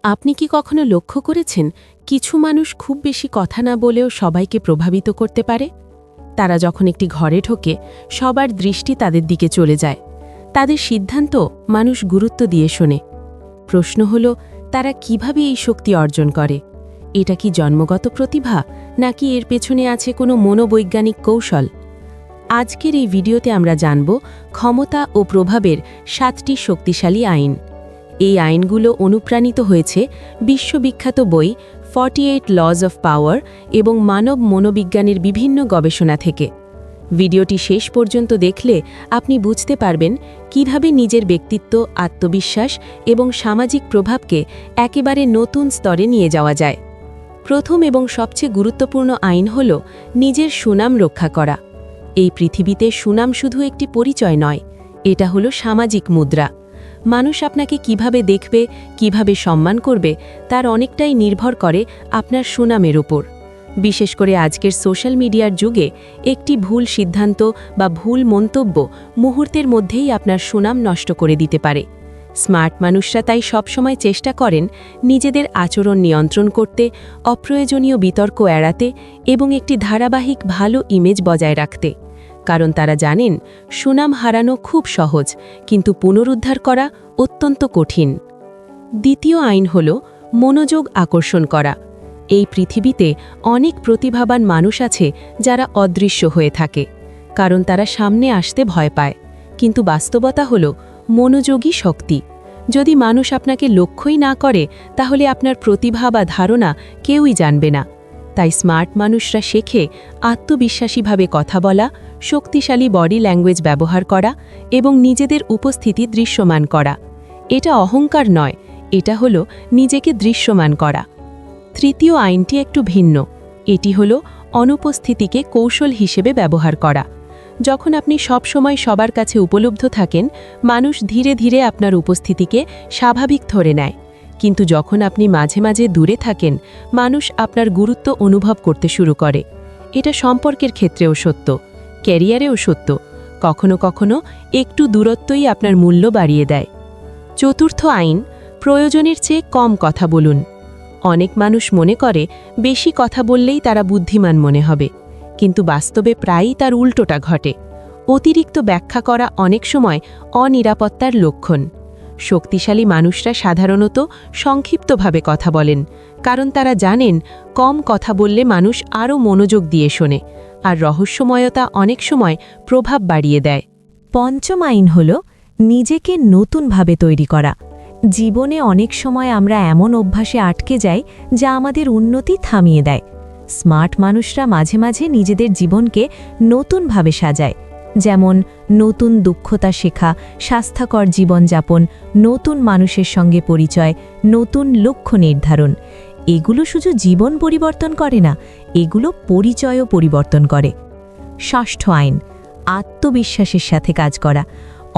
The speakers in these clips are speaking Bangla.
আপনি কি কখনো লক্ষ্য করেছেন কিছু মানুষ খুব বেশি কথা না বলেও সবাইকে প্রভাবিত করতে পারে? তারা যখন একটি ঘরে ঢোকে সবার দৃষ্টি তাদের দিকে চলে যায়। তাদের সিদ্ধান্ত মানুষ গুরুত্ব দিয়ে শোনে। প্রশ্ন হল, তারা কিভাবে এই শক্তি অর্জন করে? এটা কি জন্মগত প্রতিভা, নাকি এর পেছনে আছে কোনো মনোবৈজ্ঞানিক কৌশল? আজকের এই ভিডিওতে আমরা জানব ক্ষমতা ও প্রভাবের 7টি শক্তিশালী আইন। এই আইনগুলো অনুপ্রাণিত হয়েছে বিশ্ববিখ্যাত বই 48 লজ অফ পাওয়ার এবং মানব মনোবিজ্ঞানের বিভিন্ন গবেষণা থেকে। ভিডিওটি শেষ পর্যন্ত দেখলে আপনি বুঝতে পারবেন কিভাবে নিজের ব্যক্তিত্ব, আত্মবিশ্বাস এবং সামাজিক প্রভাবকে একেবারে নতুন স্তরে নিয়ে যাওয়া যায়। প্রথম এবং সবচেয়ে গুরুত্বপূর্ণ আইন হল নিজের সুনাম রক্ষা করা। এই পৃথিবীতে সুনাম শুধু একটি পরিচয় নয়, এটা হলো সামাজিক মুদ্রা। মানুষ আপনাকে কিভাবে দেখবে, কিভাবে সম্মান করবে, তার অনেকটাই নির্ভর করে আপনার সুনামের উপর। বিশেষ করে আজকের সোশ্যাল মিডিয়ার যুগে একটি ভুল সিদ্ধান্ত বা ভুল মন্তব্য মুহূর্তের মধ্যেই আপনার সুনাম নষ্ট করে দিতে পারে। স্মার্ট মানুষরা তাই সবসময় চেষ্টা করেন নিজেদের আচরণ নিয়ন্ত্রণ করতে, অপ্রয়োজনীয় বিতর্ক এড়াতে এবং একটি ধারাবাহিক ভালো ইমেজ বজায় রাখতে। কারণ তারা জানেন সুনাম হারানো খুব সহজ, কিন্তু পুনরুদ্ধার করা অত্যন্ত কঠিন। দ্বিতীয় আইন হল মনোযোগ আকর্ষণ করা। এই পৃথিবীতে অনেক প্রতিভাবান মানুষ আছে যারা অদৃশ্য হয়ে থাকে, কারণ তারা সামনে আসতে ভয় পায়। কিন্তু বাস্তবতা হল মনোযোগী শক্তি। যদি মানুষ আপনাকে লক্ষ্যই না করে, তাহলে আপনার প্রতিভা বা ধারণা কেউই জানবে না। তাই স্মার্ট মানুষরা শেখে আত্মবিশ্বাসীভাবে কথা বলা, শক্তিশালী বডি ল্যাঙ্গুয়েজ ব্যবহার করা এবং নিজেদের উপস্থিতি দৃশ্যমান করা। এটা অহংকার নয়, এটা হলো নিজেকে দৃশ্যমান করা। তৃতীয় আইনটি একটু ভিন্ন। এটি হলো অনুপস্থিতিকে কৌশল হিসেবে ব্যবহার করা। যখন আপনি সবসময় সবার কাছে উপলব্ধ থাকেন, মানুষ ধীরে ধীরে আপনার উপস্থিতিকে স্বাভাবিক ধরে নেয়। কিন্তু যখন আপনি মাঝে মাঝে দূরে থাকেন, মানুষ আপনার গুরুত্ব অনুভব করতে শুরু করে। এটা সম্পর্কের ক্ষেত্রেও সত্য, ক্যারিয়ারেও সত্য। কখনো কখনো একটু দূরত্বই আপনার মূল্য বাড়িয়ে দেয়। চতুর্থ আইন, প্রয়োজনের চেয়ে কম কথা বলুন। অনেক মানুষ মনে করে বেশি কথা বললেই তারা বুদ্ধিমান মনে হবে, কিন্তু বাস্তবে প্রায়ই তার উল্টোটা ঘটে। অতিরিক্ত ব্যাখ্যা করা অনেক সময় অনিরাপত্তার লক্ষণ। শক্তিশালী মানুষরা সাধারণত সংক্ষিপ্তভাবে কথা বলেন, কারণ তারা জানেন কম কথা বললে মানুষ আরও মনোযোগ দিয়ে শোনে, আর রহস্যময়তা অনেক সময় প্রভাব বাড়িয়ে দেয়। পঞ্চম আইন হল নিজেকে নতুনভাবে তৈরি করা। জীবনে অনেক সময় আমরা এমন অভ্যাসে আটকে যাই যা আমাদের উন্নতি থামিয়ে দেয়। স্মার্ট মানুষরা মাঝে মাঝে নিজেদের জীবনকে নতুনভাবে সাজায়, যেমন নতুন দক্ষতা শেখা, স্বাস্থ্যকর জীবনযাপন, নতুন মানুষের সঙ্গে পরিচয়, নতুন লক্ষ্য নির্ধারণ। এগুলো শুধু জীবন পরিবর্তন করে না, এগুলো পরিচয়ও পরিবর্তন করে। ষষ্ঠ আইন, আত্মবিশ্বাসের সাথে কাজ করা।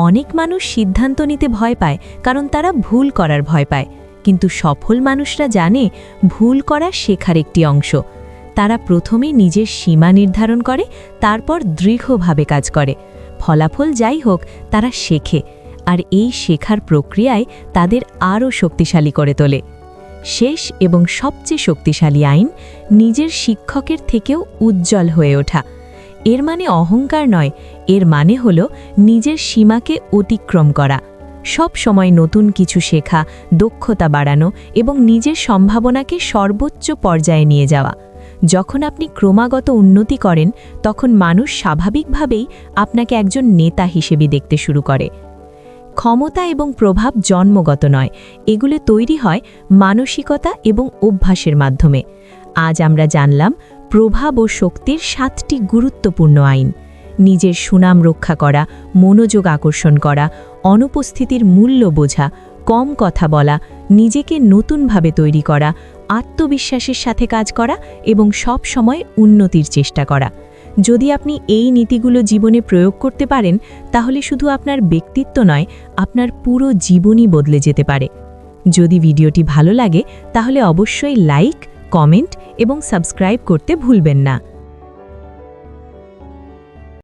অনেক মানুষ সিদ্ধান্ত নিতে ভয় পায় কারণ তারা ভুল করার ভয় পায়, কিন্তু সফল মানুষরা জানে ভুল করা শেখার একটি অংশ। তারা প্রথমে নিজের সীমা নির্ধারণ করে, তারপর দৃঢ়ভাবে কাজ করে। ফলাফল যাই হোক, তারা শেখে, আর এই শেখার প্রক্রিয়ায় তাদের আরও শক্তিশালী করে তোলে। শেষ এবং সবচেয়ে শক্তিশালী আইন, নিজের শিক্ষকের থেকেও উজ্জ্বল হয়ে ওঠা। এর মানে অহংকার নয়, এর মানে হল নিজের সীমাকে অতিক্রম করা। সব সময় নতুন কিছু শেখা, দক্ষতা বাড়ানো এবং নিজের সম্ভাবনাকে সর্বোচ্চ পর্যায়ে নিয়ে যাওয়া। যখন আপনি ক্রমাগত উন্নতি করেন, তখন মানুষ স্বাভাবিকভাবেই আপনাকে একজন নেতা হিসেবে দেখতে শুরু করে। ক্ষমতা এবং প্রভাব জন্মগত নয়, এগুলো তৈরি হয় মানসিকতা এবং অভ্যাসের মাধ্যমে। আজ আমরা জানলাম প্রভাব ও শক্তির 7টি গুরুত্বপূর্ণ আইন। নিজের সুনাম রক্ষা করা, মনোযোগ আকর্ষণ করা, অনুপস্থিতির মূল্য বোঝা, কম কথা বলা, নিজেকে নতুনভাবে তৈরি করা, আত্মবিশ্বাসের সাথে কাজ করা এবং সব সময় উন্নতির চেষ্টা করা। যদি আপনি এই নীতিগুলো জীবনে প্রয়োগ করতে পারেন, তাহলে শুধু আপনার ব্যক্তিত্ব নয়, আপনার পুরো জীবনই বদলে যেতে পারে। যদি ভিডিওটি ভালো লাগে, তাহলে অবশ্যই লাইক, কমেন্ট এবং সাবস্ক্রাইব করতে ভুলবেন না।